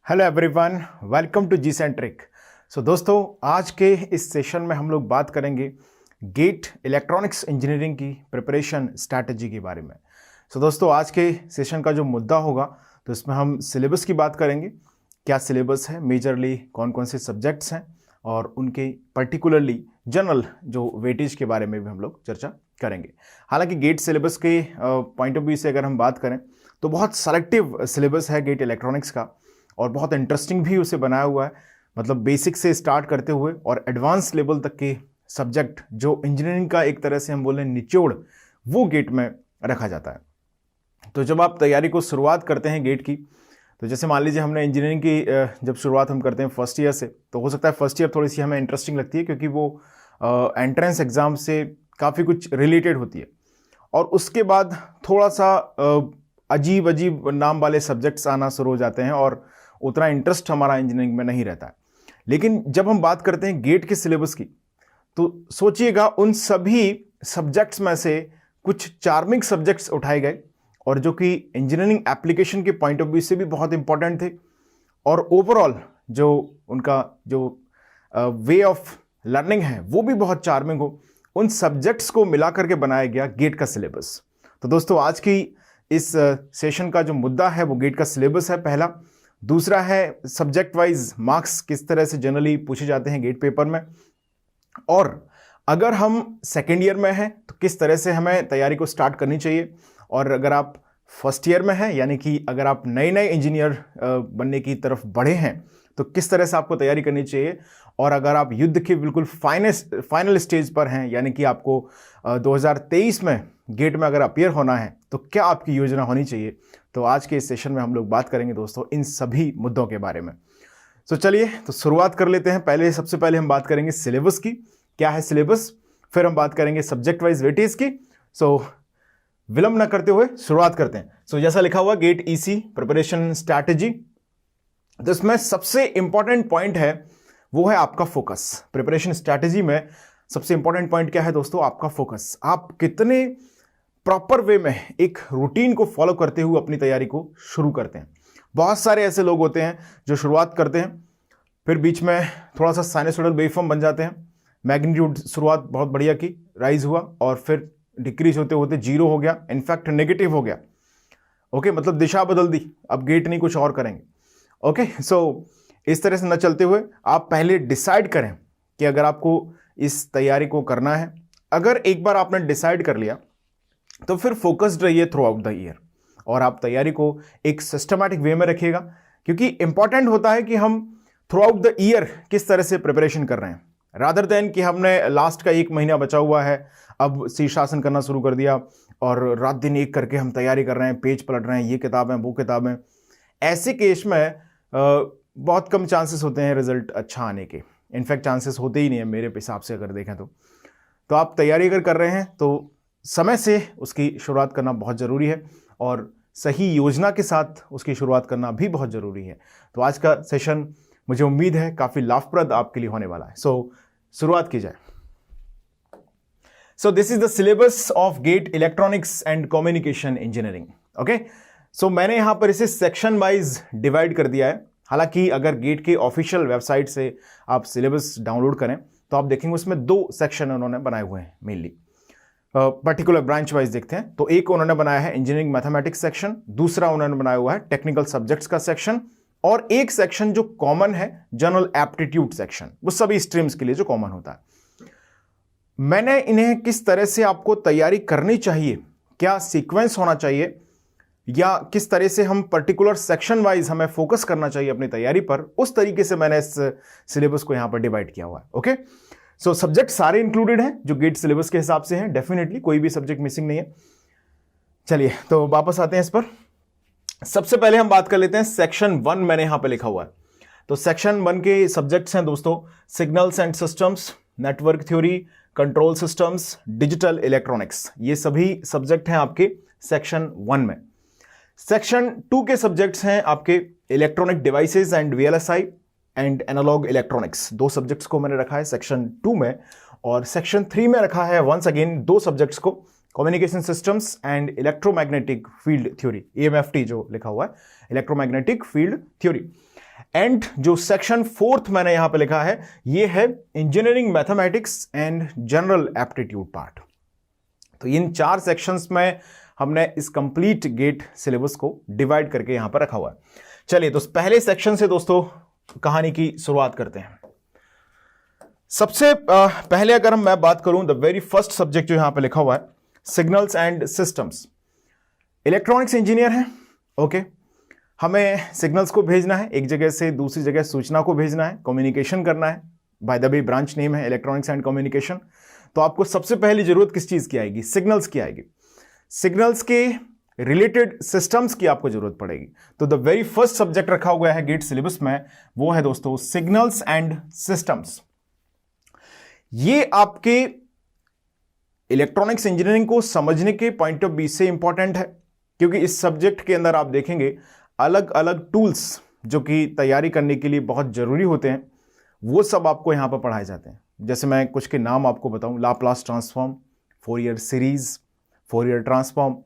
Hello everyone, welcome to G centric. दोस्तों, आज के इस सेशन में हम लोग बात करेंगे गेट इलेक्ट्रॉनिक्स इंजीनियरिंग की प्रिपरेशन स्ट्रैटेजी के बारे में। दोस्तों, आज के सेशन का जो मुद्दा होगा तो इसमें हम सिलेबस की बात करेंगे। क्या सिलेबस है, मेजरली कौन कौन से सब्जेक्ट्स हैं और उनके पर्टिकुलरली जनरल जो वेटेज के बारे में भी हम लोग चर्चा करेंगे। हालांकि गेट सिलेबस के पॉइंट ऑफ व्यू से अगर हम बात करें तो बहुत सेलेक्टिव सिलेबस है गेट इलेक्ट्रॉनिक्स का और बहुत इंटरेस्टिंग भी उसे बनाया हुआ है। मतलब बेसिक से स्टार्ट करते हुए और एडवांस लेवल तक के सब्जेक्ट जो इंजीनियरिंग का एक तरह से हम बोलें निचोड़, वो गेट में रखा जाता है। तो जब आप तैयारी को शुरुआत करते हैं गेट की, तो जैसे मान लीजिए हमने इंजीनियरिंग की जब शुरुआत हम करते हैं फर्स्ट ईयर से, तो हो सकता है फर्स्ट ईयर थोड़ी सी हमें इंटरेस्टिंग लगती है क्योंकि वो एंट्रेंस एग्ज़ाम से काफ़ी कुछ रिलेटेड होती है। और उसके बाद थोड़ा सा अजीब अजीब नाम वाले सब्जेक्ट्स आना शुरू हो जाते हैं और उतना इंटरेस्ट हमारा इंजीनियरिंग में नहीं रहता है। लेकिन जब हम बात करते हैं गेट के सिलेबस की, तो सोचिएगा उन सभी सब्जेक्ट्स में से कुछ चार्मिंग सब्जेक्ट्स उठाए गए और जो कि इंजीनियरिंग एप्लीकेशन के पॉइंट ऑफ व्यू से भी बहुत इंपॉर्टेंट थे और ओवरऑल जो उनका जो वे ऑफ लर्निंग है वो भी बहुत चार्मिंग हो। उन सब्जेक्ट्स को मिला करके बनाया गया गेट का सिलेबस। तो दोस्तों, आज की इस सेशन का जो मुद्दा है वो गेट का सिलेबस है, पहला। दूसरा है सब्जेक्ट वाइज मार्क्स किस तरह से जनरली पूछे जाते हैं गेट पेपर में, और अगर हम सेकेंड ईयर में हैं तो किस तरह से हमें तैयारी को स्टार्ट करनी चाहिए, और अगर आप फर्स्ट ईयर में हैं यानी कि अगर आप नए नए इंजीनियर बनने की तरफ बढ़े हैं तो किस तरह से आपको तैयारी करनी चाहिए, और अगर आप युद्ध के बिल्कुल फाइनल स्टेज पर हैं यानी कि आपको 2023 में गेट में अगर अपीयर होना है तो क्या आपकी योजना होनी चाहिए। तो आज के इस सेशन में हम लोग बात करेंगे दोस्तों इन सभी मुद्दों के बारे में। चलिए तो शुरुआत कर लेते हैं। सबसे पहले हम बात करेंगे सिलेबस की, क्या है सिलेबस, फिर हम बात करेंगे सब्जेक्ट वाइज वेटेज की। विलंब न करते हुए शुरुआत करते हैं। जैसा लिखा हुआ गेट ईसी प्रिपरेशन स्ट्रैटेजी, तो इसमें सबसे इंपॉर्टेंट पॉइंट है वो है आपका फोकस। प्रिपरेशन स्ट्रैटेजी में सबसे इंपॉर्टेंट पॉइंट क्या है दोस्तों? आपका फोकस। आप कितने प्रॉपर वे में एक रूटीन को फॉलो करते हुए अपनी तैयारी को शुरू करते हैं। बहुत सारे ऐसे लोग होते हैं जो शुरुआत करते हैं, फिर बीच में थोड़ा सा साइनसोइडल वेवफॉर्म बन जाते हैं, मैग्नीट्यूड शुरुआत बहुत बढ़िया की राइज हुआ और फिर डिक्रीज होते होते जीरो हो गया, इनफैक्ट नेगेटिव हो गया। ओके, मतलब दिशा बदल दी, अब गेट नहीं कुछ और करेंगे। ओके, इस तरह से न चलते हुए आप पहले डिसाइड करें कि अगर आपको इस तैयारी को करना है। अगर एक बार आपने डिसाइड कर लिया तो फिर फोकस्ड रहिए थ्रू आउट द ईयर और आप तैयारी को एक सिस्टमैटिक वे में रखिएगा, क्योंकि इंपॉर्टेंट होता है कि हम थ्रू आउट द ईयर किस तरह से प्रिपरेशन कर रहे हैं, रादर देन कि हमने लास्ट का एक महीना बचा हुआ है, अब शीर्षासन करना शुरू कर दिया और रात दिन एक करके हम तैयारी कर रहे हैं, पेज पलट रहे हैं, ये किताबें वो किताबें। ऐसे केस में बहुत कम चांसेस होते हैं रिजल्ट अच्छा आने के, इनफैक्ट चांसेस होते ही नहीं है मेरे हिसाब से अगर देखें तो आप तैयारी अगर कर रहे हैं तो समय से उसकी शुरुआत करना बहुत ज़रूरी है और सही योजना के साथ उसकी शुरुआत करना भी बहुत ज़रूरी है। तो आज का सेशन मुझे उम्मीद है काफ़ी लाभप्रद आपके लिए होने वाला है। शुरुआत की जाए। This is the syllabus of GATE electronics and communication engineering. Okay, मैंने यहाँ पर इसे सेक्शन वाइज डिवाइड कर दिया है। हालांकि अगर गेट के ऑफिशियल वेबसाइट से आप सिलेबस डाउनलोड करें तो आप देखेंगे उसमें 2 सेक्शन उन्होंने बनाए हुए हैं। मेनली पर्टिकुलर ब्रांच वाइज देखते हैं तो एक उन्होंने बनाया है इंजीनियरिंग मैथमेटिक्स सेक्शन, दूसरा उन्होंने बनाया हुआ है टेक्निकल सब्जेक्ट्स का सेक्शन, और एक सेक्शन जो कॉमन है जनरल एप्टीट्यूड सेक्शन, वो सभी स्ट्रीम्स के लिए जो कॉमन होता है। मैंने इन्हें किस तरह से आपको तैयारी करनी चाहिए, क्या सीक्वेंस होना चाहिए या किस तरह से हम पर्टिकुलर सेक्शन वाइज हमें फोकस करना चाहिए अपनी तैयारी पर, उस तरीके से मैंने इस सिलेबस को यहां पर डिवाइड किया हुआ है। ओके, सब्जेक्ट सारे इंक्लूडेड हैं जो गेट सिलेबस के हिसाब से हैं, डेफिनेटली कोई भी सब्जेक्ट मिसिंग नहीं है। चलिए तो वापस आते हैं इस पर। सबसे पहले हम बात कर लेते हैं सेक्शन 1, मैंने यहां पे लिखा हुआ है। तो सेक्शन 1 के सब्जेक्ट्स हैं दोस्तों signals and systems, network theory, control systems, digital electronics. ये सभी सब्जेक्ट हैं आपके सेक्शन 1 में। सेक्शन 2 के सब्जेक्ट्स हैं आपके electronic devices and VLSI and analog electronics. 2 subjects को मैंने रखा है सेक्शन 2 में, और सेक्शन 3 में रखा है वंस अगेन 2 सब्जेक्ट्स को, communication systems and electromagnetic field theory, EMFT जो लिखा हुआ है, इलेक्ट्रोमैग्नेटिक फील्ड थ्योरी। एंड जो सेक्शन 4th मैंने यहां पे लिखा है ये है engineering mathematics and general aptitude part. तो इन 4 सेक्शंस में हमने इस कंप्लीट गेट सिलेबस को डिवाइड करके यहां पर रखा हुआ है। चलिए तो पहले सेक्शन से दोस्तों कहानी की शुरुआत करते हैं। सबसे पहले अगर मैं बात करूं, द वेरी फर्स्ट सब्जेक्ट जो यहां पे लिखा हुआ है signals and systems. Electronics engineer है, ओके। हमें सिग्नल्स को भेजना है, एक जगह से दूसरी जगह सूचना को भेजना है, कम्युनिकेशन करना है। By the way branch name है इलेक्ट्रॉनिक्स एंड कम्युनिकेशन। तो आपको सबसे पहली जरूरत किस चीज की आएगी? सिग्नल्स की आएगी। सिग्नल्स के रिलेटेड सिस्टम्स की आपको जरूरत पड़ेगी। तो द वेरी फर्स्ट सब्जेक्ट रखा हुआ है गेट सिलेबस में, वो है दोस्तों सिग्नल्स एंड सिस्टम्स। ये आपके इलेक्ट्रॉनिक्स इंजीनियरिंग को समझने के पॉइंट ऑफ व्यू से इंपॉर्टेंट है, क्योंकि इस सब्जेक्ट के अंदर आप देखेंगे अलग अलग टूल्स जो कि तैयारी करने के लिए बहुत जरूरी होते हैं, वो सब आपको यहां पर पढ़ाए जाते हैं। जैसे मैं कुछ के नाम आपको बताऊं, Laplace transform, Fourier series, Fourier transform,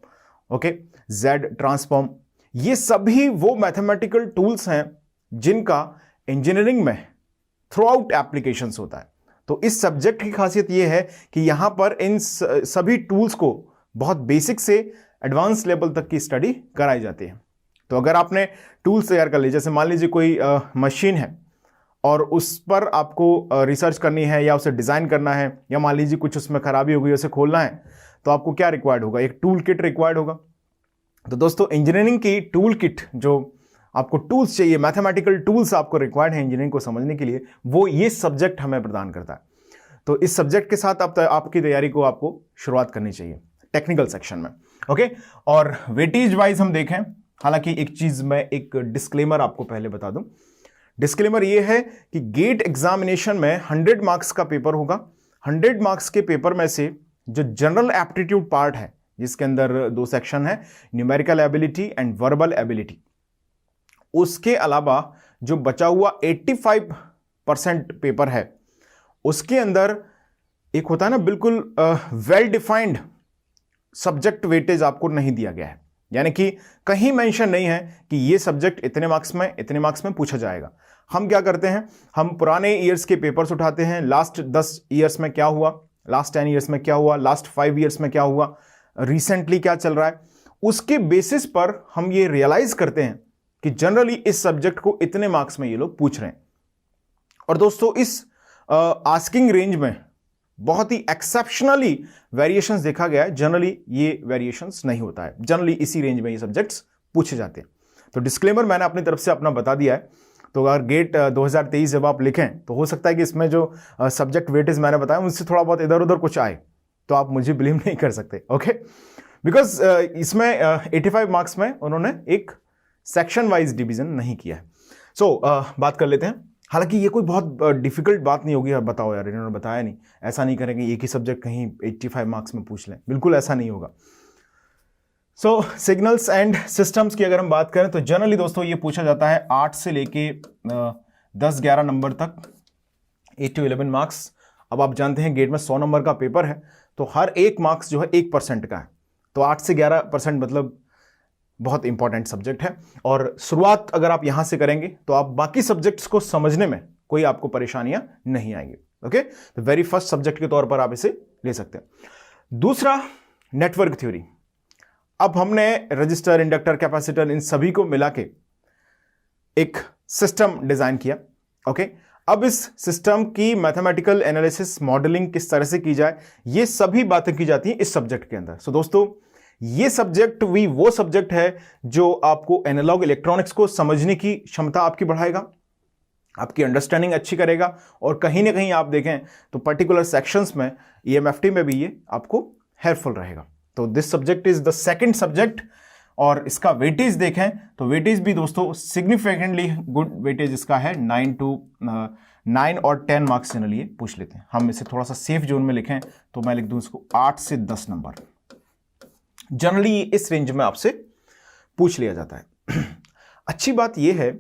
okay, Z transform. ये सभी वो मैथमेटिकल टूल्स हैं जिनका इंजीनियरिंग में थ्रू आउट एप्लीकेशंस होता है। तो इस सब्जेक्ट की खासियत यह है कि यहां पर इन सभी टूल्स को बहुत बेसिक से एडवांस लेवल तक की स्टडी कराई जाती है। तो अगर आपने टूल्स तैयार कर लिए, जैसे मान लीजिए कोई मशीन है और उस पर आपको रिसर्च करनी है या उसे डिज़ाइन करना है, या मान लीजिए कुछ उसमें खराबी हो गई, उसे खोलना है, तो आपको क्या रिक्वायर्ड होगा? एक टूल किट रिक्वायर्ड होगा। तो दोस्तों इंजीनियरिंग की टूल किट, जो आपको टूल्स चाहिए, मैथमेटिकल टूल्स आपको रिक्वायर्ड है इंजीनियरिंग को समझने के लिए, वो ये सब्जेक्ट हमें प्रदान करता है। तो इस सब्जेक्ट के साथ आपकी तैयारी को आपको शुरुआत करनी चाहिए टेक्निकल सेक्शन में, ओके। और वेटेज वाइज हम देखें, हालांकि एक चीज मैं एक डिस्क्लेमर आपको पहले बता दूं। डिस्क्लेमर ये है कि गेट एग्जामिनेशन में 100 मार्क्स का पेपर होगा। 100 मार्क्स के पेपर में से जो जनरल एप्टीट्यूड पार्ट है, जिसके अंदर 2 सेक्शन है, numerical ability and verbal ability, उसके अलावा जो बचा हुआ 85% पेपर है, उसके अंदर एक होता है ना बिल्कुल वेल डिफाइंड सब्जेक्ट वेटेज आपको नहीं दिया गया है। यानी कि कहीं मेंशन नहीं है कि ये सब्जेक्ट इतने मार्क्स में पूछा जाएगा। हम क्या करते हैं, हम पुराने ईयर्स के पेपर्स उठाते हैं, लास्ट 10 ईयर्स में क्या हुआ, लास्ट 10 ईयर्स में क्या हुआ, लास्ट 5 ईयर्स में क्या हुआ, रिसेंटली क्या चल रहा है, उसके बेसिस पर हम ये रियलाइज करते हैं कि जनरली इस सब्जेक्ट को इतने मार्क्स में ये लोग पूछ रहे हैं। और दोस्तों इस आस्किंग रेंज में बहुत ही एक्सेप्शनली वेरिएशंस देखा गया है। जनरली ये वेरिएशंस नहीं होता है, जनरली इसी रेंज में ये सब्जेक्ट्स पूछे जाते हैं। तो डिस्क्लेमर मैंने अपनी तरफ से अपना बता दिया है। तो अगर गेट 2023 जब आप लिखें तो हो सकता है कि इसमें जो सब्जेक्ट वेटेज मैंने बताया उनसे थोड़ा बहुत इधर उधर कुछ आए, तो आप मुझे बिलीव नहीं कर सकते, ओके। बिकॉज इसमें 85 मार्क्स में उन्होंने एक सेक्शन वाइज डिवीजन नहीं किया है। सो बात कर लेते हैं। हालांकि ये कोई बहुत डिफिकल्ट बात नहीं होगी। बताओ यार, इन्होंने बताया नहीं, ऐसा नहीं करेंगे एक ही सब्जेक्ट कहीं 85 मार्क्स में पूछ लें, बिल्कुल ऐसा नहीं होगा। सो सिग्नल्स एंड सिस्टम्स की अगर हम बात करें तो जनरली दोस्तों ये पूछा जाता है 8 से लेके 10-11 नंबर तक, 8 to 11 मार्क्स। अब आप जानते हैं गेट में 100 नंबर का पेपर है, तो हर एक मार्क्स जो है 1% का है। तो 8 से 11% मतलब बहुत इंपॉर्टेंट सब्जेक्ट है। और शुरुआत अगर आप यहां से करेंगे तो आप बाकी सब्जेक्ट्स को समझने में कोई आपको परेशानियां नहीं आएंगी, ओके। तो वेरी फर्स्ट सब्जेक्ट के तौर पर आप इसे ले सकते हैं। दूसरा, नेटवर्क थ्योरी। अब हमने रजिस्टर, इंडक्टर, कैपेसिटर, इन सभी को मिला के एक सिस्टम डिजाइन किया, ओके। अब इस सिस्टम की मैथमेटिकल एनालिसिस, मॉडलिंग किस तरह से की जाए, ये सभी बातें की जाती हैं इस सब्जेक्ट के अंदर। सो दोस्तों ये सब्जेक्ट भी वो सब्जेक्ट है जो आपको एनालॉग इलेक्ट्रॉनिक्स को समझने की क्षमता आपकी बढ़ाएगा, आपकी अंडरस्टैंडिंग अच्छी करेगा, और कहीं ना कहीं आप देखें तो पर्टिकुलर सेक्शंस में, EMFT में भी ये आपको हेल्पफुल रहेगा। तो this subject is the second subject. और इसका वेटेज देखें तो वेटेज भी दोस्तों सिग्निफिकेंटली गुड वेटेज इसका है। 9 और 10 मार्क्स जनरली पूछ लेते हैं। हम इसे थोड़ा सा सेफ जोन में लिखें तो मैं लिख दूं इसको 8 से 10 नंबर, जनरली इस रेंज में आपसे पूछ लिया जाता है। अच्छी बात यह है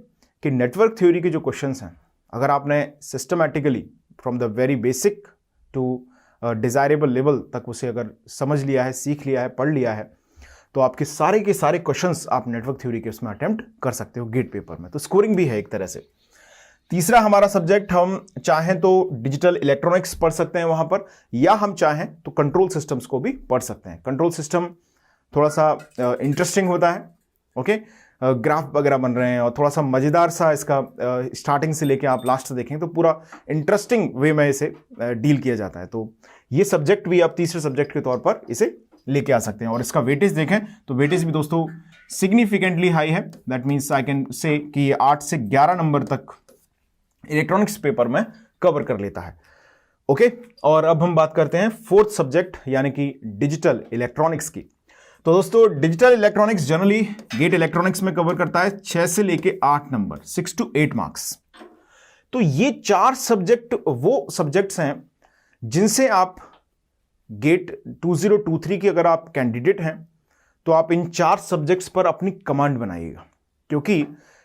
कि नेटवर्क थ्योरी के जो क्वेश्चंस हैं, अगर आपने systematically from the very basic to desirable level तक उसे अगर समझ लिया है, सीख लिया है, पढ़ लिया है, तो आपके सारे के सारे क्वेश्चंस आप नेटवर्क थ्योरी के उसमें अटेम्प्ट कर सकते हो गेट पेपर में, तो स्कोरिंग भी है एक तरह से। तीसरा हमारा सब्जेक्ट, हम चाहें तो डिजिटल इलेक्ट्रॉनिक्स पढ़ सकते हैं वहां पर, या हम चाहें तो कंट्रोल सिस्टम्स को भी पढ़ सकते हैं। कंट्रोल सिस्टम थोड़ा सा इंटरेस्टिंग होता है, ओके, ग्राफ वगैरह बन रहे हैं और थोड़ा सा मज़ेदार सा इसका स्टार्टिंग से लेके आप लास्ट देखें तो पूरा इंटरेस्टिंग वे में इसे डील किया जाता है। तो ये सब्जेक्ट भी आप तीसरे सब्जेक्ट के तौर पर इसे लेके आ सकते हैं। और इसका वेटेज देखें तो वेटेज भी दोस्तों सिग्निफिकेंटली हाई है। That means I can say कि ये 8 से 11 नंबर तक इलेक्ट्रॉनिक्स पेपर में कवर कर लेता है, ओके। और अब हम बात करते हैं फोर्थ सब्जेक्ट यानी कि डिजिटल इलेक्ट्रॉनिक्स की। तो दोस्तों digital electronics generally GATE electronics में कवर करता है 6 से लेके 8 नंबर, 6 to 8 मार्क्स। तो ये 4 सब्जेक्ट वो सब्जेक्ट्स हैं जिनसे आप गेट 2023 के अगर आप कैंडिडेट हैं तो आप इन 4 सब्जेक्ट्स पर अपनी कमांड बनाइएगा। क्योंकि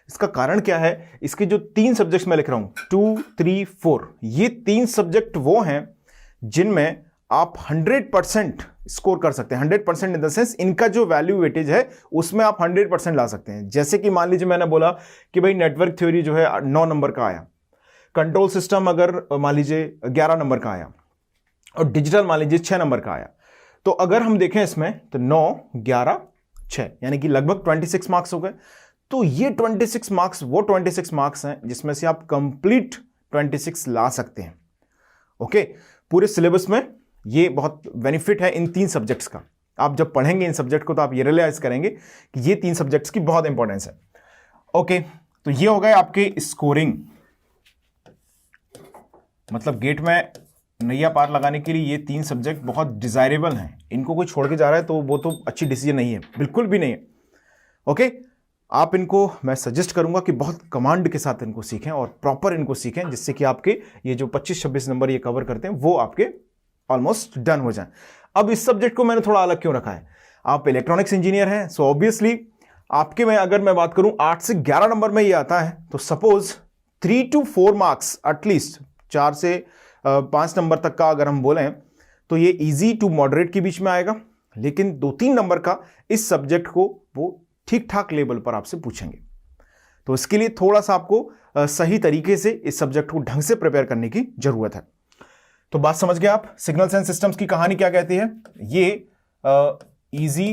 इसका कारण क्या है, इसके जो 3 सब्जेक्ट्स मैं लिख रहा हूं 2, 3, 4, ये 3 सब्जेक्ट वो हैं जिनमें आप 100% स्कोर कर सकते हैं। 100% इन द सेंस इनका जो वैल्यू वेटेज है उसमें आप 100% ला सकते हैं। जैसे कि मान लीजिए मैंने बोला कि भाई नेटवर्क थ्योरी जो है 9 नंबर का आया, कंट्रोल सिस्टम अगर मान लीजिए 11 नंबर का आया और डिजिटल मान लीजिए 6 नंबर का आया, तो अगर हम देखें इसमें तो 9, 11, 6 यानी कि लगभग 26 मार्क्स हो गए। तो ये 26 मार्क्स वो 26 मार्क्स हैं जिसमें से आप कंप्लीट 26 ला सकते हैं, ओके। पूरे सिलेबस में ये बहुत बेनिफिट है इन 3 सब्जेक्ट्स का। आप जब पढ़ेंगे इन सब्जेक्ट को तो आप ये रियलाइज करेंगे कि ये 3 सब्जेक्ट्स की बहुत इंपॉर्टेंस है, ओके। तो ये हो गए आपके स्कोरिंग, मतलब गेट में नैया पार लगाने के लिए ये 3 सब्जेक्ट बहुत डिजायरेबल हैं। इनको कोई छोड़ के जा रहा है तो वो तो अच्छी डिसीजन नहीं है, बिल्कुल भी नहीं है, ओके। आप इनको मैं सजेस्ट करूंगा कि बहुत कमांड के साथ इनको सीखें और प्रॉपर इनको सीखें, जिससे कि आपके ये जो 25-26 नंबर ये कवर करते हैं वो आपके ऑलमोस्ट डन हो जाएं। अब इस सब्जेक्ट को मैंने थोड़ा अलग क्यों रखा है, आप इलेक्ट्रॉनिक्स इंजीनियर हैं, सो ऑब्वियसली आपके में अगर मैं बात करूं 8 से 11 नंबर में ये आता है तो सपोज 3 to 4 मार्क्स एटलीस्ट, 4 से 5 नंबर तक का अगर हम बोलें तो ये इजी टू मॉडरेट के बीच में आएगा। लेकिन 2-3 नंबर का इस सब्जेक्ट को वो ठीक ठाक लेवल पर आपसे पूछेंगे। तो इसके लिए थोड़ा सा आपको सही तरीके से इस सब्जेक्ट को ढंग से प्रिपेयर करने की जरूरत है। तो बात समझ गए आप, सिग्नल्स एंड सिस्टम्स की कहानी क्या कहती है। ये इजी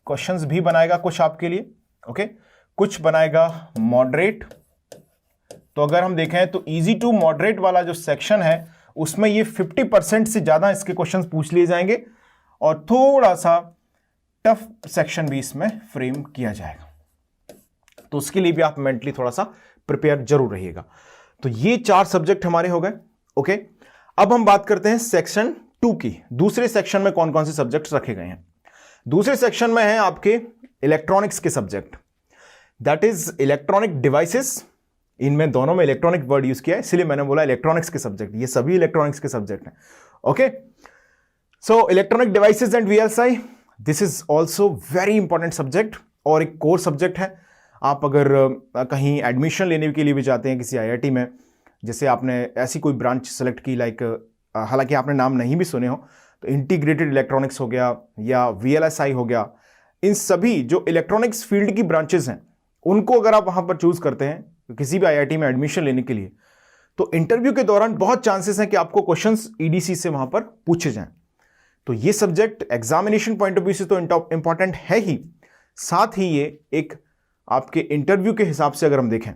क्वेश्चंस भी बनाएगा कुछ आपके लिए, ओके, कुछ बनाएगा मॉडरेट। तो अगर हम देखें तो इजी टू मॉडरेट वाला जो सेक्शन है उसमें ये 50% से ज्यादा इसके क्वेश्चंस पूछ लिए जाएंगे और थोड़ा सा टफ सेक्शन भी इसमें फ्रेम किया जाएगा। तो उसके लिए भी आप मेंटली थोड़ा सा प्रिपेयर जरूर रहिएगा। तो ये 4 सब्जेक्ट हमारे हो गए, ओके। अब हम बात करते हैं सेक्शन 2 की। दूसरे सेक्शन में कौन कौन से सब्जेक्ट्स रखे गए हैं। दूसरे सेक्शन में है आपके इलेक्ट्रॉनिक्स के subject, that is electronic devices. इनमें दोनों में इलेक्ट्रॉनिक वर्ड यूज किया है, इसलिए मैंने बोला इलेक्ट्रॉनिक्स के सब्जेक्ट, ये सभी इलेक्ट्रॉनिक्स के सब्जेक्ट हैं, okay. So electronic devices and VLSI, this is also very important subject और एक कोर सब्जेक्ट है। आप अगर कहीं एडमिशन लेने के लिए भी जाते हैं किसी आईआईटी में, जैसे आपने ऐसी कोई ब्रांच सेलेक्ट की, लाइक हालांकि आपने नाम नहीं भी सुने हो, तो इंटीग्रेटेड इलेक्ट्रॉनिक्स हो गया या वीएलएसआई हो गया, इन सभी जो इलेक्ट्रॉनिक्स फील्ड की ब्रांचेस हैं उनको अगर आप वहां पर चूज करते हैं किसी भी आईआईटी में एडमिशन लेने के लिए, तो इंटरव्यू के दौरान बहुत चांसेस हैं कि आपको क्वेश्चंस ईडीसी से वहां पर पूछे जाएं। तो ये subject examination point of view से तो इंपॉर्टेंट है ही, साथ ही ये एक आपके इंटरव्यू के हिसाब से अगर हम देखें,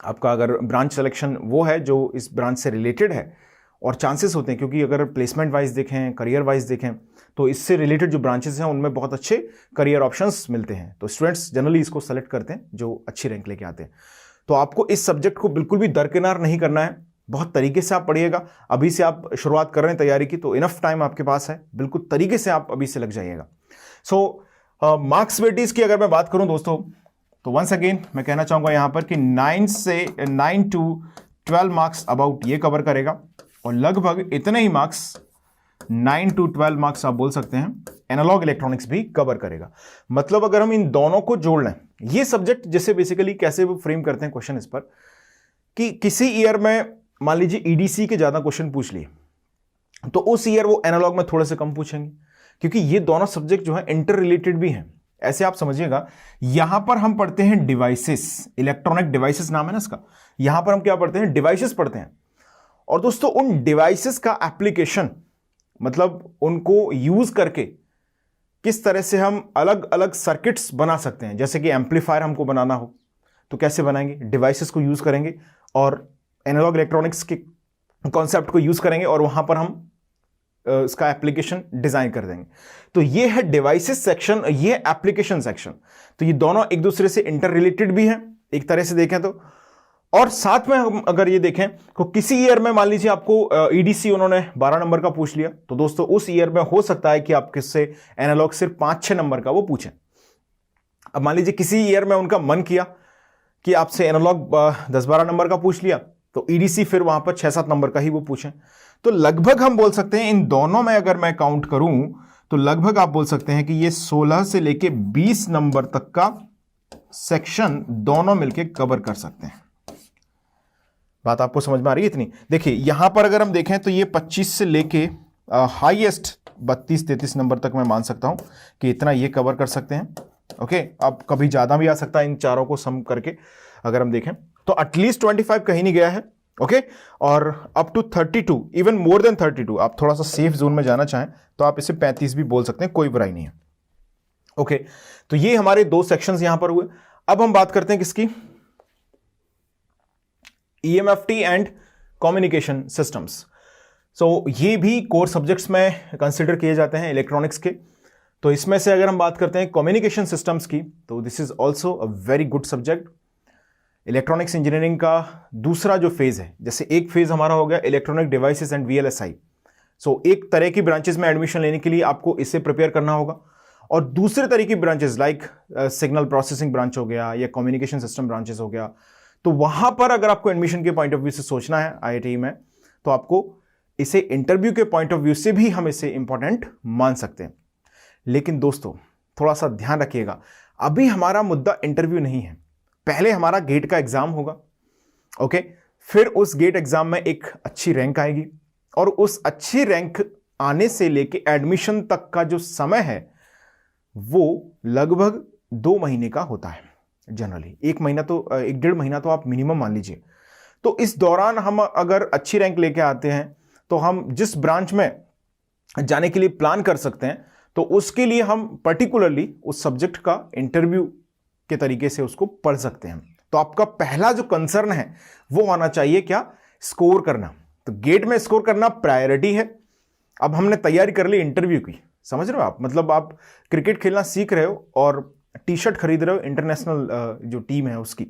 आपका अगर ब्रांच सिलेक्शन वो है जो इस ब्रांच से रिलेटेड है और चांसेस होते हैं, क्योंकि अगर प्लेसमेंट वाइज देखें, करियर वाइज देखें, तो इससे रिलेटेड जो ब्रांचेस हैं उनमें बहुत अच्छे करियर ऑप्शंस मिलते हैं। तो स्टूडेंट्स जनरली इसको सेलेक्ट करते हैं जो अच्छी रैंक लेके आते हैं। तो आपको इस सब्जेक्ट को बिल्कुल भी दरकिनार नहीं करना है, बहुत तरीके से आप पढ़िएगा। अभी से आप शुरुआत कर रहे हैं तैयारी की तो इनफ टाइम आपके पास है, बिल्कुल तरीके से आप अभी से लग जाइएगा। सो मार्क्स वेटेज की अगर मैं बात करूं दोस्तों, तो वंस अगेन मैं कहना चाहूंगा यहां पर कि 9 to 12 मार्क्स अबाउट ये कवर करेगा और लगभग इतने ही मार्क्स 9 to 12 मार्क्स आप बोल सकते हैं एनालॉग इलेक्ट्रॉनिक्स भी कवर करेगा। मतलब अगर हम इन दोनों को जोड़ लें, ये सब्जेक्ट जैसे बेसिकली कैसे वो फ्रेम करते हैं क्वेश्चन इस पर कि किसी ईयर में मान लीजिए ईडीसी के ज्यादा क्वेश्चन पूछ लिए तो उस ईयर वो एनालॉग में थोड़े से कम पूछेंगे, क्योंकि ये दोनों सब्जेक्ट जो है इंटर रिलेटेड भी हैं। ऐसे आप समझिएगा, यहां पर हम पढ़ते हैं डिवाइसेस, इलेक्ट्रॉनिक डिवाइसेस नाम है ना इसका, यहां पर हम क्या पढ़ते हैं, डिवाइसेस पढ़ते हैं। और दोस्तों उन डिवाइसेस का एप्लीकेशन, मतलब उनको यूज करके किस तरह से हम अलग अलग सर्किट्स बना सकते हैं। जैसे कि एम्पलीफायर हमको बनाना हो तो कैसे बनाएंगे, डिवाइसेस को यूज करेंगे और एनालॉग इलेक्ट्रॉनिक्स के कॉन्सेप्ट को यूज करेंगे और वहां पर हम इसका एप्लीकेशन डिजाइन कर देंगे। तो ये है डिवाइसेस सेक्शन, ये एप्लीकेशन सेक्शन। तो ये दोनों एक दूसरे से इंटर रिलेटेड भी हैं एक तरह से देखें तो। और साथ में हम अगर ये देखें तो किसी ईयर में मान लीजिए आपको ईडीसी उन्होंने 12 नंबर का पूछ लिया, तो दोस्तों उस ईयर में हो सकता है कि आप किससे एनालॉग सिर्फ 5-6 नंबर का वो पूछें। अब मान लीजिए किसी ईयर में उनका मन किया कि आपसे एनालॉग 10-12 नंबर का पूछ लिया, तो ईडीसी फिर वहां पर 6-7 नंबर का ही वो पूछें। तो लगभग हम बोल सकते हैं इन दोनों में अगर मैं काउंट करूं तो लगभग आप बोल सकते हैं कि ये 16 से लेके 20 नंबर तक का सेक्शन दोनों मिलके कवर कर सकते हैं। बात आपको समझ में आ रही है इतनी? देखिए यहां पर अगर हम देखें तो ये 25 से लेके हाईएस्ट 32-33 नंबर तक मैं मान सकता हूं कि इतना ये कवर कर सकते हैं। ओके, अब कभी ज्यादा भी आ सकता है इन चारों को सम करके अगर हम देखें तो एटलीस्ट 25 कहीं नहीं गया है। ओके, और up to 32, even more than 32, आप थोड़ा सा सेफ जोन में जाना चाहें तो आप इसे 35 भी बोल सकते हैं, कोई बुराई नहीं है। ओके, तो ये हमारे 2 सेक्शंस यहां पर हुए। अब हम बात करते हैं किसकी, EMFT एंड कम्युनिकेशन सिस्टम्स। सो ये भी कोर सब्जेक्ट्स में कंसिडर किए जाते हैं इलेक्ट्रॉनिक्स के। तो इसमें से अगर हम बात करते हैं कम्युनिकेशन सिस्टम्स की, तो this is also a very good subject. Electronics engineering का दूसरा जो फेज है, जैसे एक फेज हमारा हो गया इलेक्ट्रॉनिक डिवाइसेस एंड VLSI। सो एक तरह की ब्रांचेस में एडमिशन लेने के लिए आपको इससे प्रिपेयर करना होगा, और दूसरे तरह की branches like signal processing branch हो गया या कम्युनिकेशन सिस्टम ब्रांचेस हो गया, तो वहां पर अगर आपको एडमिशन के पॉइंट ऑफ व्यू से सोचना है IIT में, तो आपको इसे इंटरव्यू के पॉइंट ऑफ व्यू से भी हम इसे इंपॉर्टेंट मान सकते हैं। लेकिन दोस्तों थोड़ा सा ध्यान रखिएगा, अभी हमारा मुद्दा इंटरव्यू नहीं है, पहले हमारा गेट का एग्जाम होगा। ओके, फिर उस गेट एग्जाम में एक अच्छी रैंक आएगी, और उस अच्छी रैंक आने से लेके एडमिशन तक का जो समय है वो लगभग 2 महीने का होता है जनरली। 1 महीना तो 1-1.5 महीना तो आप मिनिमम मान लीजिए। तो इस दौरान हम अगर अच्छी रैंक लेके आते हैं तो हम जिस ब्रांच में जाने के लिए प्लान कर सकते हैं, तो उसके लिए हम पर्टिकुलरली उस सब्जेक्ट का इंटरव्यू के तरीके से उसको पढ़ सकते हैं। तो आपका पहला जो कंसर्न है वो होना चाहिए क्या, स्कोर करना। तो गेट में स्कोर करना प्रायोरिटी है। अब हमने तैयारी कर ली इंटरव्यू की, समझ रहे हो आप, मतलब आप क्रिकेट खेलना सीख रहे हो और टी-शर्ट खरीद रहे हो इंटरनेशनल जो टीम है उसकी।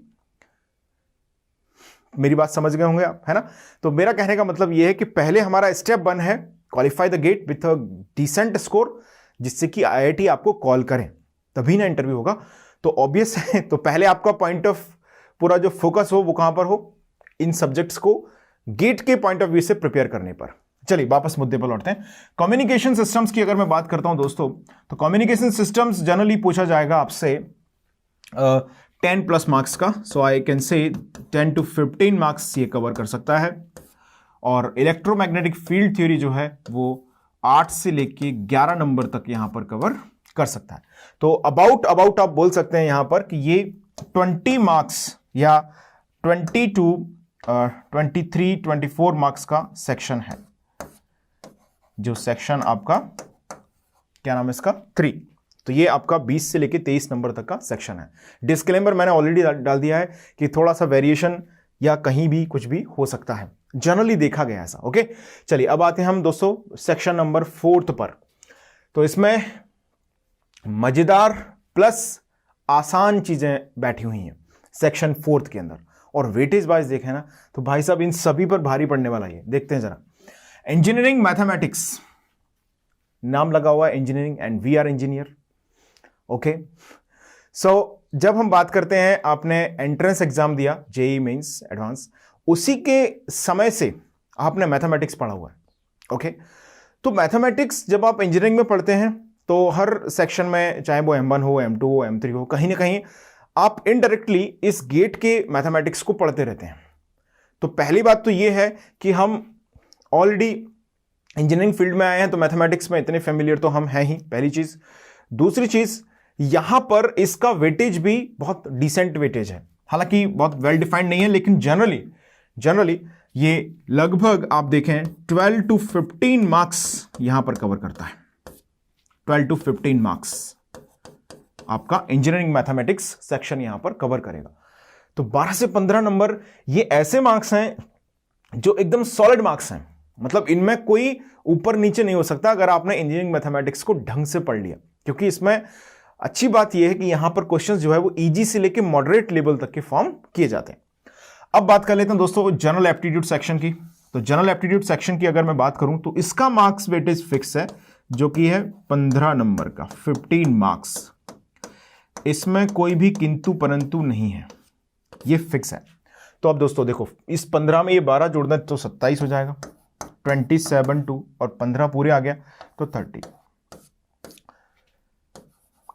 मेरी बात समझ गए होंगे आप, है ना? तो मेरा कहने का मतलब यह है कि पहले हमारा स्टेप 1 है qualify the GATE with a decent score, जिससे कि IIT आपको कॉल करें, तभी ना इंटरव्यू होगा। तो ऑब्वियस है, तो पहले आपका पॉइंट ऑफ पूरा जो फोकस हो वो कहां पर हो, इन सब्जेक्ट्स को गेट के पॉइंट ऑफ व्यू से प्रिपेयर करने पर। चलिए वापस मुद्दे पर लौटते हैं। कम्युनिकेशन सिस्टम्स की अगर मैं बात करता हूं दोस्तों, तो कम्युनिकेशन सिस्टम्स जनरली पूछा जाएगा आपसे 10+ मार्क्स का। सो I can say 10 to 15 marks ये कवर कर सकता है। और इलेक्ट्रोमैग्नेटिक फील्ड थ्योरी जो है वो 8 से लेके 11 नंबर तक यहां पर कवर कर सकता है। तो अबाउट आप बोल सकते हैं यहां पर कि ये 20 मार्क्स या 23-24 मार्क्स का सेक्शन है। जो सेक्शन आपका क्या नाम है इसका, 3। तो ये आपका 20 से लेके 23 नंबर तक का सेक्शन है। डिस्क्लेमर मैंने ऑलरेडी डाल दिया है कि थोड़ा सा वेरिएशन या कहीं भी कुछ भी हो सकता है, जनरली देखा गया ऐसा। ओके, चलिए अब आते हैं हम दोस्तों सेक्शन नंबर 4 पर। तो इसमें मजेदार प्लस आसान चीजें बैठी हुई हैं सेक्शन 4 के अंदर, और वेटेज वाइज देखें ना तो भाई साहब इन सभी पर भारी पड़ने वाला है। देखते हैं जरा, इंजीनियरिंग मैथमेटिक्स नाम लगा हुआ है engineering, and we are engineer. Okay, so जब हम बात करते हैं, आपने एंट्रेंस एग्जाम दिया JEE मेंस एडवांस, उसी के समय से आपने मैथमेटिक्स पढ़ा हुआ है। ओके, तो मैथमेटिक्स जब आप इंजीनियरिंग में पढ़ते हैं तो हर सेक्शन में, चाहे वो M1 हो, M2 हो, M3 हो, कहीं ना कहीं आप इनडायरेक्टली इस गेट के मैथमेटिक्स को पढ़ते रहते हैं। तो पहली बात तो ये है कि हम ऑलरेडी इंजीनियरिंग फील्ड में आए हैं तो मैथमेटिक्स में इतने फेमिलियर तो हम हैं ही, पहली चीज। दूसरी चीज, यहां पर इसका वेटेज भी बहुत डिसेंट वेटेज है, हालांकि बहुत वेल डिफाइंड नहीं है, लेकिन जनरली ये लगभग आप देखें 12 to 15 मार्क्स यहां पर कवर करता है। 12 to 15 मार्क्स आपका इंजीनियरिंग मैथमेटिक्स सेक्शन यहां पर कवर करेगा। तो 12 से 15 नंबर ये ऐसे मार्क्स हैं जो एकदम सॉलिड मार्क्स हैं, मतलब इनमें कोई ऊपर नीचे नहीं हो सकता अगर आपने इंजीनियरिंग मैथमेटिक्स को ढंग से पढ़ लिया। क्योंकि इसमें अच्छी बात यह है कि यहां पर क्वेश्चंस जो है वो इजी से लेकर मॉडरेट लेवल तक के फॉर्म किए जाते हैं। अब बात कर लेते हैं दोस्तों जनरल एप्टीट्यूड सेक्शन की। तो जनरल एप्टीट्यूड सेक्शन की अगर मैं बात करूं तो इसका मार्क्स वेटेज फिक्स है, जो कि है 15 नंबर का, 15 मार्क्स। इसमें कोई भी किंतु परंतु नहीं है, ये फिक्स है। तो अब दोस्तों देखो, इस 15 में ये 12 जोड़ दें तो 27 हो जाएगा, 27 2 और 15 पूरे आ गया तो 30,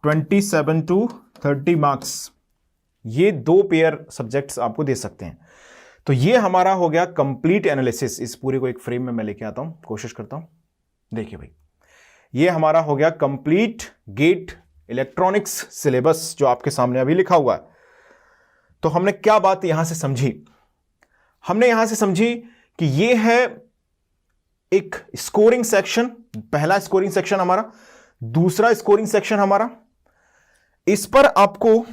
27 to 30 मार्क्स। ये 2 पेयर सब्जेक्ट्स आपको दे सकते हैं। तो ये हमारा हो गया कंप्लीट एनालिसिस। इस पूरे को एक फ्रेम में मैं लेके आता हूं, कोशिश करता हूं। देखिए भाई, ये हमारा हो गया कंप्लीट गेट इलेक्ट्रॉनिक्स सिलेबस जो आपके सामने अभी लिखा हुआ है। तो हमने क्या बात यहां से समझी? हमने यहां से समझी कि ये है एक स्कोरिंग सेक्शन, पहला स्कोरिंग सेक्शन हमारा, दूसरा स्कोरिंग सेक्शन हमारा। इस पर आपको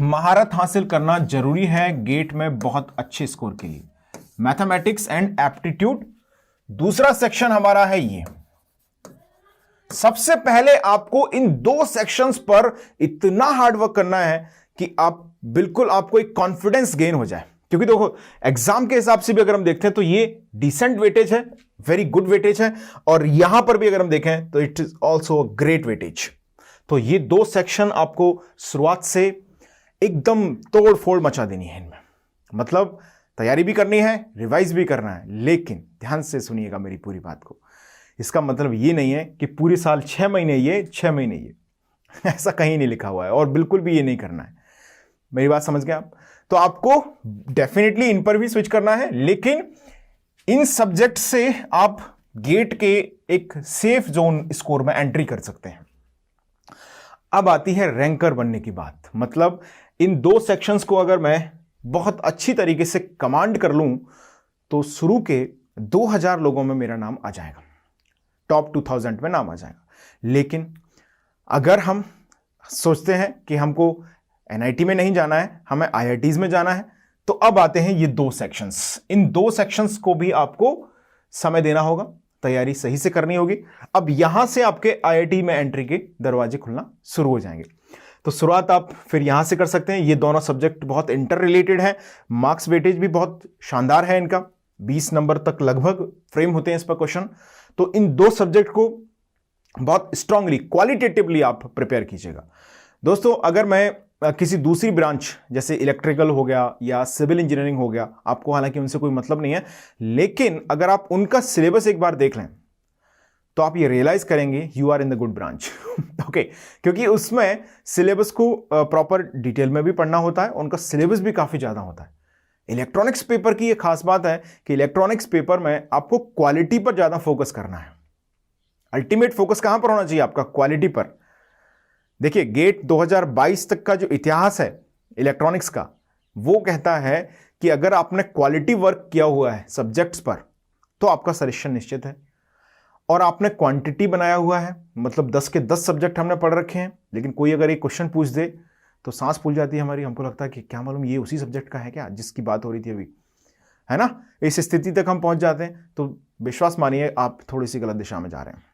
महारत हासिल करना जरूरी है गेट में बहुत अच्छे स्कोर के लिए, मैथमेटिक्स एंड एप्टीट्यूड। दूसरा सेक्शन हमारा है ये। सबसे पहले आपको इन 2 सेक्शंस पर इतना हार्डवर्क करना है कि आप बिल्कुल आपको एक कॉन्फिडेंस गेन हो जाए। क्योंकि देखो, एग्जाम के हिसाब से भी अगर हम देखते हैं तो ये डिसेंट वेटेज है, वेरी गुड वेटेज है, और यहां पर भी अगर हम देखें तो it is also great weightage. तो ये 2 सेक्शन आपको शुरुआत से एकदम तोड़ फोड़ मचा देनी है इनमें, मतलब तैयारी भी करनी है, रिवाइज भी करना है। लेकिन ध्यान से सुनिएगा मेरी पूरी बात को, इसका मतलब ये नहीं है कि पूरे साल 6 महीने ये 6 महीने ये ऐसा कहीं नहीं लिखा हुआ है, और बिल्कुल भी ये नहीं करना है। मेरी बात समझ गए आप? तो आपको डेफिनेटली इन पर भी स्विच करना है, लेकिन इन सब्जेक्ट से आप गेट के एक सेफ जोन स्कोर में एंट्री कर सकते हैं। अब आती है रैंकर बनने की बात। मतलब इन 2 सेक्शंस को अगर मैं बहुत अच्छी तरीके से कमांड कर लूं तो शुरू के 2000 लोगों में मेरा नाम आ जाएगा, टॉप 2000 में नाम आ जाएगा। लेकिन अगर हम सोचते हैं कि हमको एनआईटी में नहीं जाना है, हमें आईआईटीज में जाना है, तो अब आते हैं ये 2 सेक्शंस। इन 2 सेक्शंस को भी आपको समय देना होगा, तैयारी सही से करनी होगी। अब यहां से आपके आईआईटी में एंट्री के दरवाजे खुलना शुरू हो जाएंगे। तो शुरुआत आप फिर यहां से कर सकते हैं। ये दोनों सब्जेक्ट बहुत इंटर रिलेटेड है, मार्क्स वेटेज भी बहुत शानदार है इनका, 20 नंबर तक लगभग फ्रेम होते हैं इस पर क्वेश्चन। तो इन 2 सब्जेक्ट को बहुत स्ट्रांगली क्वालिटेटिवली आप प्रिपेयर कीजिएगा। दोस्तों, अगर मैं किसी दूसरी ब्रांच जैसे इलेक्ट्रिकल हो गया या सिविल इंजीनियरिंग हो गया, आपको हालांकि उनसे कोई मतलब नहीं है, लेकिन अगर आप उनका सिलेबस एक बार देख लें तो आप ये रियलाइज करेंगे you are in the good branch. Okay, क्योंकि उसमें सिलेबस को प्रॉपर डिटेल में भी पढ़ना होता है, उनका सिलेबस भी काफी ज्यादा होता है। इलेक्ट्रॉनिक्स पेपर की ये खास बात है कि इलेक्ट्रॉनिक्स पेपर में आपको क्वालिटी पर ज्यादा फोकस करना है। अल्टीमेट फोकस कहां पर होना चाहिए आपका? क्वालिटी पर। देखिए, गेट 2022 तक का जो इतिहास है इलेक्ट्रॉनिक्स का, वो कहता है कि अगर आपने क्वालिटी वर्क किया हुआ है सब्जेक्ट्स पर तो आपका सिलेक्शन निश्चित है। और आपने क्वांटिटी बनाया हुआ है, मतलब 10 के 10 सब्जेक्ट हमने पढ़ रखे हैं, लेकिन कोई अगर एक क्वेश्चन पूछ दे तो सांस फूल जाती है हमारी। हमको लगता है कि क्या मालूम ये उसी सब्जेक्ट का है क्या जिसकी बात हो रही थी अभी, है ना? इस स्थिति तक हम पहुंच जाते हैं। तो विश्वास मानिए आप थोड़ी सी गलत दिशा में जा रहे हैं।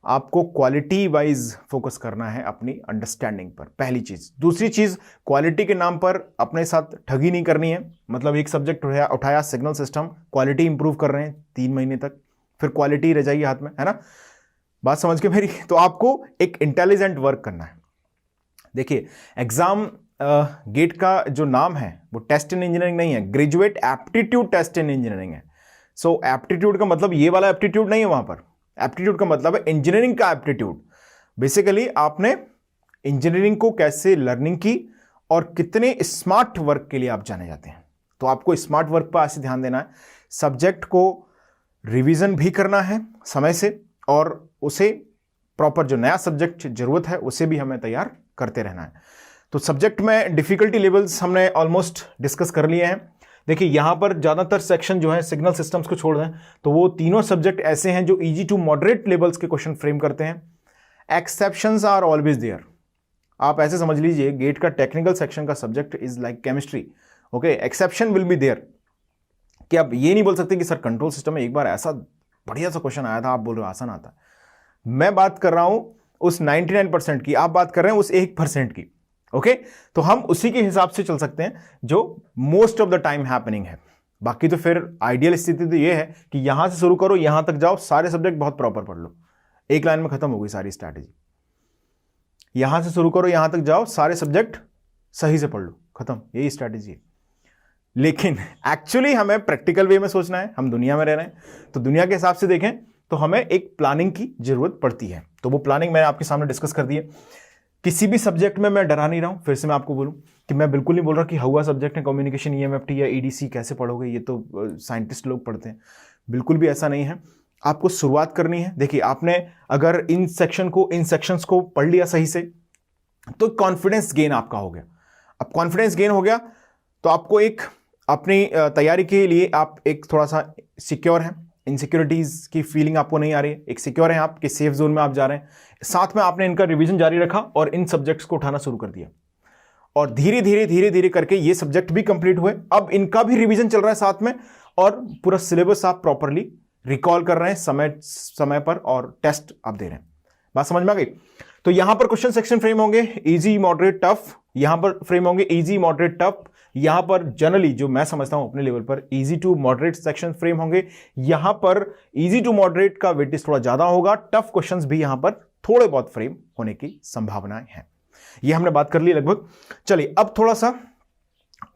आपको क्वालिटी वाइज फोकस करना है अपनी अंडरस्टैंडिंग पर, पहली चीज। दूसरी चीज, क्वालिटी के नाम पर अपने साथ ठगी नहीं करनी है। मतलब एक सब्जेक्ट उठाया सिग्नल सिस्टम, क्वालिटी इंप्रूव कर रहे हैं 3 महीने तक, फिर क्वालिटी रह जाएगी हाथ में, है ना? बात समझ के मेरी? तो आपको एक इंटेलिजेंट वर्क करना है। देखिए, एग्जाम गेट का जो नाम है वो टेस्ट इन इंजीनियरिंग नहीं है, graduate aptitude test in engineering है। सो एप्टीट्यूड का मतलब ये वाला एप्टीट्यूड नहीं है वहां पर। एप्टीट्यूड का मतलब है इंजीनियरिंग का एप्टीट्यूड। बेसिकली आपने इंजीनियरिंग को कैसे लर्निंग की और कितने स्मार्ट वर्क के लिए आप जाने जाते हैं। तो आपको स्मार्ट वर्क पर ऐसे ध्यान देना है, सब्जेक्ट को रिवीजन भी करना है समय से, और उसे प्रॉपर जो नया सब्जेक्ट जरूरत है उसे भी हमें तैयार करते रहना है। तो सब्जेक्ट में डिफिकल्टी लेवल्स हमने ऑलमोस्ट डिस्कस कर लिए हैं। देखिए यहाँ पर ज़्यादातर सेक्शन जो है सिग्नल सिस्टम्स को छोड़ दें तो वो तीनों सब्जेक्ट ऐसे हैं जो इजी टू मॉडरेट लेवल्स के क्वेश्चन फ्रेम करते हैं। Exceptions are always there. आप ऐसे समझ लीजिए गेट का टेक्निकल सेक्शन का subject is like chemistry, okay. Exception will be there कि आप ये नहीं बोल सकते कि सर कंट्रोल सिस्टम में एक बार ऐसा बढ़िया सा क्वेश्चन आया था, आप बोल रहे हो आसान आता है। मैं बात कर रहा हूं उस 99% की, आप बात कर रहे हैं उस 1% की, ओके। तो हम उसी के हिसाब से चल सकते हैं जो most of the time happening है। बाकी तो फिर आइडियल स्थिति तो ये है कि यहां से शुरू करो, यहां तक जाओ, सारे सब्जेक्ट बहुत प्रॉपर पढ़ लो, एक लाइन में खत्म हो गई सारी स्ट्रैटेजी। यहां से शुरू करो, यहां तक जाओ, सारे सब्जेक्ट सही से पढ़ लो, खत्म, यही स्ट्रैटेजी है। लेकिन एक्चुअली हमें प्रैक्टिकल वे में सोचना है, हम दुनिया में रह रहे हैं, तो दुनिया के हिसाब से देखें तो हमें एक प्लानिंग की जरूरत पड़ती है। तो वो प्लानिंग मैंने आपके सामने डिस्कस कर दी है। किसी भी सब्जेक्ट में मैं डरा नहीं रहा हूं, फिर से मैं आपको बोलूं कि मैं बिल्कुल नहीं बोल रहा कि हुआ सब्जेक्ट है कम्युनिकेशन, ईएमएफटी या ईडीसी कैसे पढ़ोगे, ये तो साइंटिस्ट लोग पढ़ते हैं। बिल्कुल भी ऐसा नहीं है। आपको शुरुआत करनी है। देखिए आपने अगर इन सेक्शंस को पढ़ लिया सही से तो कॉन्फिडेंस गेन आपका हो गया। अब कॉन्फिडेंस गेन हो गया तो आपको एक अपनी तैयारी के लिए आप एक थोड़ा सा सिक्योर हैं, इनसिक्योरिटीज की फीलिंग आपको नहीं आ रही है, एक सिक्योर है आप कि सेफ जोन में आप जा रहे हैं। साथ में आपने इनका रिवीजन जारी रखा और इन सब्जेक्ट्स को उठाना शुरू कर दिया, और धीरे धीरे करके ये सब्जेक्ट भी कंप्लीट हुए। अब इनका भी रिवीजन चल रहा है साथ में, और पूरा सिलेबस आप प्रॉपरली रिकॉल कर रहे हैं समय पर, और टेस्ट आप दे रहे हैं। बात समझ में आ गई? तो यहां पर क्वेश्चन सेक्शन फ्रेम होंगे इजी, मॉडरेट, टफ। यहां पर फ्रेम होंगे इजी, मॉडरेट, टफ। यहां पर जनरली जो मैं समझता हूं अपने लेवल पर easy to moderate section frame होंगे। यहां पर इजी टू मॉडरेट का वेटेज थोड़ा ज्यादा होगा। टफ क्वेश्चंस भी यहां पर थोड़े बहुत फ्रेम होने की संभावनाएं हैं। ये हमने बात कर ली लगभग। चलिए अब थोड़ा सा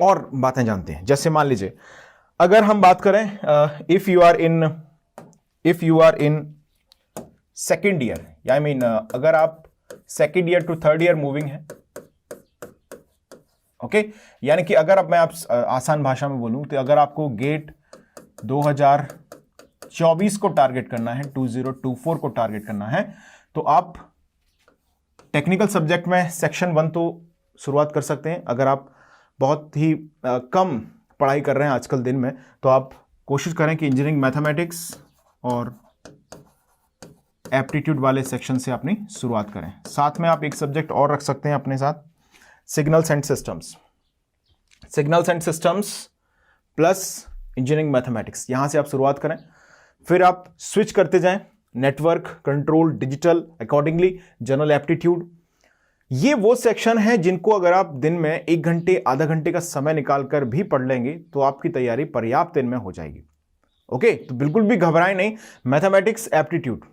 और बातें जानते हैं। जैसे मान लीजिए अगर हम बात करें if you are in second year, या आई मीन अगर आप second year to third year moving है, ओके। यानी कि अगर अब मैं आप आसान भाषा में बोलूं तो अगर आपको गेट 2024 को टारगेट करना है, 2024 को टारगेट करना है, तो आप टेक्निकल सब्जेक्ट में सेक्शन 1 तो शुरुआत कर सकते हैं। अगर आप बहुत ही कम पढ़ाई कर रहे हैं आजकल दिन में, तो आप कोशिश करें कि इंजीनियरिंग मैथमेटिक्स और एप्टीट्यूड वाले सेक्शन से अपनी शुरुआत करें। साथ में आप एक सब्जेक्ट और रख सकते हैं अपने साथ, signals and systems plus engineering mathematics. यहां से आप शुरुआत करें, फिर आप स्विच करते जाएं network, control, digital, accordingly general aptitude. ये वो सेक्शन है जिनको अगर आप दिन में 1 घंटे आधा घंटे का समय निकालकर भी पढ़ लेंगे तो आपकी तैयारी पर्याप्त दिन में हो जाएगी, ओके। तो बिल्कुल भी घबराएं नहीं। मैथमेटिक्स, एप्टीट्यूड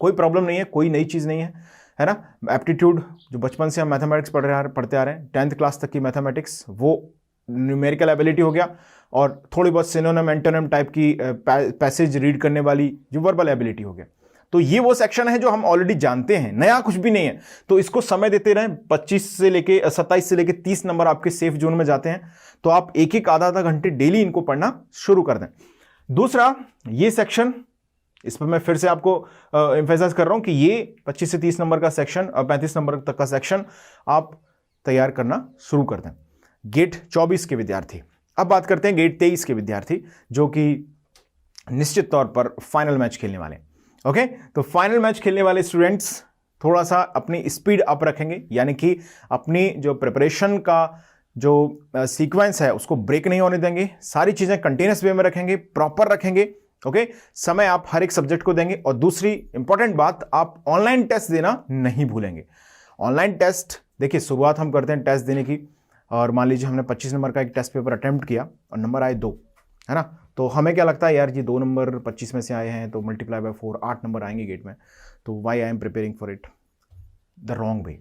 कोई प्रॉब्लम नहीं है, कोई नई चीज नहीं है ना। एप्टीट्यूड जो बचपन से हम मैथमेटिक्स पढ़ते आ रहे हैं, 10th क्लास तक की मैथमेटिक्स, वो न्यूमेरिकल एबिलिटी हो गया, और थोड़ी बहुत सिनोनिम एंटोनिम टाइप की पैसेज रीड करने वाली जो वर्बल एबिलिटी हो गया। तो ये वो सेक्शन है जो हम ऑलरेडी जानते हैं, नया कुछ भी नहीं है। तो इसको समय देते रहें। 27 से लेके 30 नंबर आपके सेफ जोन में जाते हैं, तो आप एक आधा घंटे डेली इनको पढ़ना शुरू कर दें। दूसरा, ये सेक्शन, इस पर मैं फिर से आपको एम्फेसाइज कर रहा हूं कि ये 25 से 30 नंबर का सेक्शन और 35 नंबर तक का सेक्शन आप तैयार करना शुरू कर दें। गेट 24 के विद्यार्थी। अब बात करते हैं गेट 23 के विद्यार्थी, जो कि निश्चित तौर पर फाइनल मैच खेलने वाले, ओके। तो फाइनल मैच खेलने वाले स्टूडेंट्स थोड़ा सा अपनी स्पीड अप रखेंगे, यानी कि अपनी जो प्रिपरेशन का जो सीक्वेंस है उसको ब्रेक नहीं होने देंगे। सारी चीजें कंटिन्यूअस वे में रखेंगे, प्रॉपर रखेंगे, ओके। समय आप हर एक सब्जेक्ट को देंगे। और दूसरी इंपॉर्टेंट बात, आप ऑनलाइन टेस्ट देना नहीं भूलेंगे। ऑनलाइन टेस्ट, देखिए शुरुआत हम करते हैं टेस्ट देने की, और मान लीजिए हमने 25 नंबर का एक टेस्ट पेपर अटेम्प्ट किया और नंबर आए 2, है ना। तो हमें क्या लगता है यार, ये 2 नंबर 25 में से आए हैं तो मल्टीप्लाई बाय 4 8 नंबर आएंगे गेट में, तो why I am preparing for it the wrong way.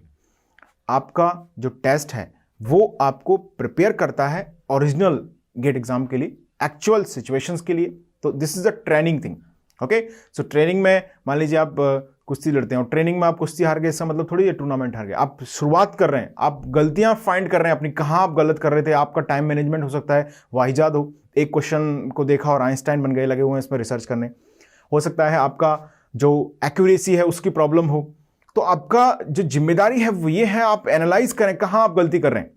आपका जो टेस्ट है वो आपको प्रिपेयर करता है ओरिजिनल गेट एग्जाम के लिए, एक्चुअल सिचुएशंस के लिए। तो this is a training thing, okay. So training में मान लीजिए आप कुश्ती लड़ते हैं और ट्रेनिंग में आप कुश्ती हार गए, इसका मतलब थोड़ी ये टूर्नामेंट हार गए। आप शुरुआत कर रहे हैं, आप गलतियां फाइंड कर रहे हैं अपनी, कहाँ आप गलत कर रहे थे। आपका टाइम मैनेजमेंट हो सकता है वाहियात हो, एक क्वेश्चन को देखा और आइंस्टाइन बन गए, लगे हुए हैं इसमें रिसर्च करने। हो सकता है आपका जो एक्यूरेसी है उसकी प्रॉब्लम हो। तो आपका जो जिम्मेदारी है वो ये है, आप एनालाइज करें कहाँ आप गलती कर रहे हैं,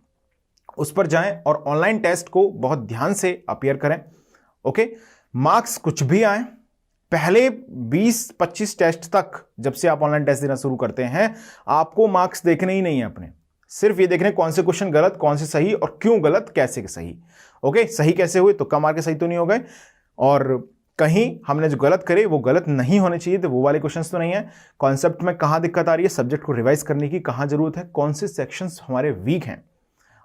उस पर जाएं और ऑनलाइन टेस्ट को बहुत ध्यान से अपीयर करें। ओके, मार्क्स कुछ भी आए, पहले 20-25 टेस्ट तक जब से आप ऑनलाइन टेस्ट देना शुरू करते हैं, आपको मार्क्स देखने ही नहीं है अपने, सिर्फ ये देखने कौन से क्वेश्चन गलत, कौन से सही और क्यों गलत, कैसे सही। ओके, सही कैसे हुए, तो कम मार्क सही तो नहीं हो गए, और कहीं हमने जो गलत करे वो गलत नहीं होने चाहिए, तो वो वाले क्वेश्चंस तो नहीं है। कॉन्सेप्ट में कहाँ दिक्कत आ रही है, सब्जेक्ट को रिवाइज करने की कहाँ जरूरत है, कौन से सेक्शंस हमारे वीक हैं।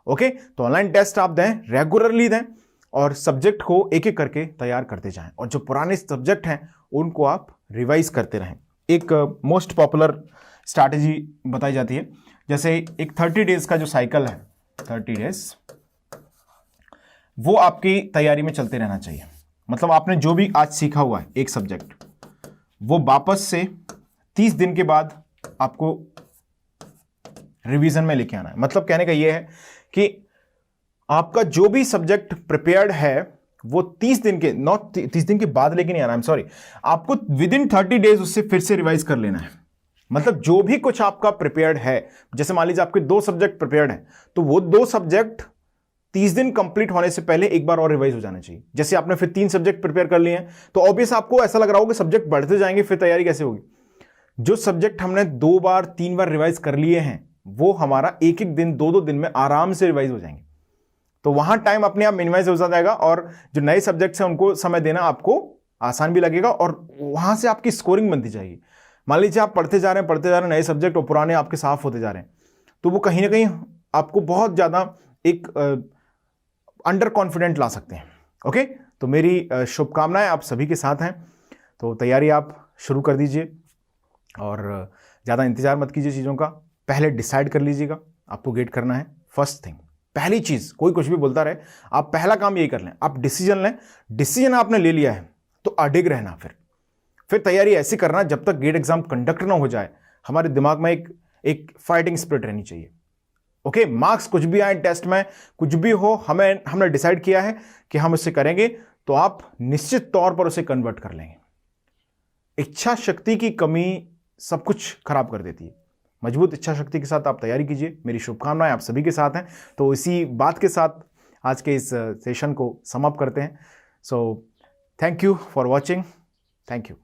ओके, तो ऑनलाइन टेस्ट आप दें, रेगुलरली दें और सब्जेक्ट को एक एक करके तैयार करते जाएं, और जो पुराने सब्जेक्ट हैं उनको आप रिवाइज करते रहें। एक मोस्ट पॉपुलर स्ट्रैटेजी बताई जाती है, जैसे एक 30 डेज का जो साइकिल है, 30 डेज वो आपकी तैयारी में चलते रहना चाहिए। मतलब आपने जो भी आज सीखा हुआ है एक सब्जेक्ट, वो वापस से 30 दिन के बाद आपको रिवीजन में लेके आना है। मतलब कहने का ये है कि आपका जो भी सब्जेक्ट प्रिपेयर्ड है वो 30 दिन के, नॉट 30 दिन के बाद लेके नहीं आना, आई एम सॉरी, आपको विद इन 30 डेज उससे फिर से रिवाइज कर लेना है। मतलब जो भी कुछ आपका प्रिपेयर्ड है, जैसे मान लीजिए आपके 2 सब्जेक्ट प्रिपेयर्ड है, तो वो 2 सब्जेक्ट 30 दिन कंप्लीट होने से पहले एक बार और रिवाइज हो जाना चाहिए। जैसे आपने फिर 3 सब्जेक्ट प्रिपेयर कर लिए हैं, तो ऑब्वियस आपको ऐसा लग रहा होगा सब्जेक्ट बढ़ते जाएंगे, फिर तैयारी कैसे होगी। जो सब्जेक्ट हमने 2 बार 3 बार रिवाइज कर लिए हैं, वो हमारा एक एक दिन 2-2 दिन में आराम से रिवाइज हो जाएंगे। तो वहां टाइम अपने आप मिनिमाइज हो जाएगा, और जो नए सब्जेक्ट्स हैं उनको समय देना आपको आसान भी लगेगा, और वहां से आपकी स्कोरिंग बनती जाएगी। मान लीजिए आप पढ़ते जा रहे हैं नए सब्जेक्ट, और पुराने आपके साफ होते जा रहे हैं, तो वो कहीं ना कहीं आपको बहुत ज़्यादा एक अंडर कॉन्फिडेंट ला सकते हैं। ओके, तो मेरी शुभकामनाएं आप सभी के साथ हैं। तो तैयारी आप शुरू कर दीजिए, और ज़्यादा इंतजार मत कीजिए चीज़ों का। पहले डिसाइड कर लीजिएगा आपको गेट करना है। फर्स्ट थिंग, पहली चीज़, कोई कुछ भी बोलता रहे, आप पहला काम यही कर लें, आप डिसीजन लें। डिसीजन आपने ले लिया है तो अडिग रहना, फिर तैयारी ऐसी करना जब तक गेट एग्जाम कंडक्ट ना हो जाए, हमारे दिमाग में एक फाइटिंग स्पिरिट रहनी चाहिए। ओके, मार्क्स कुछ भी आए टेस्ट में, कुछ भी हो, हमने डिसाइड किया है कि हम इससे करेंगे, तो आप निश्चित तौर पर उसे कन्वर्ट कर लेंगे। इच्छा शक्ति की कमी सब कुछ खराब कर देती है। मजबूत इच्छा शक्ति के साथ आप तैयारी कीजिए। मेरी शुभकामनाएं आप सभी के साथ हैं। तो इसी बात के साथ आज के इस सेशन को समाप्त करते हैं। So thank you for watching. Thank you.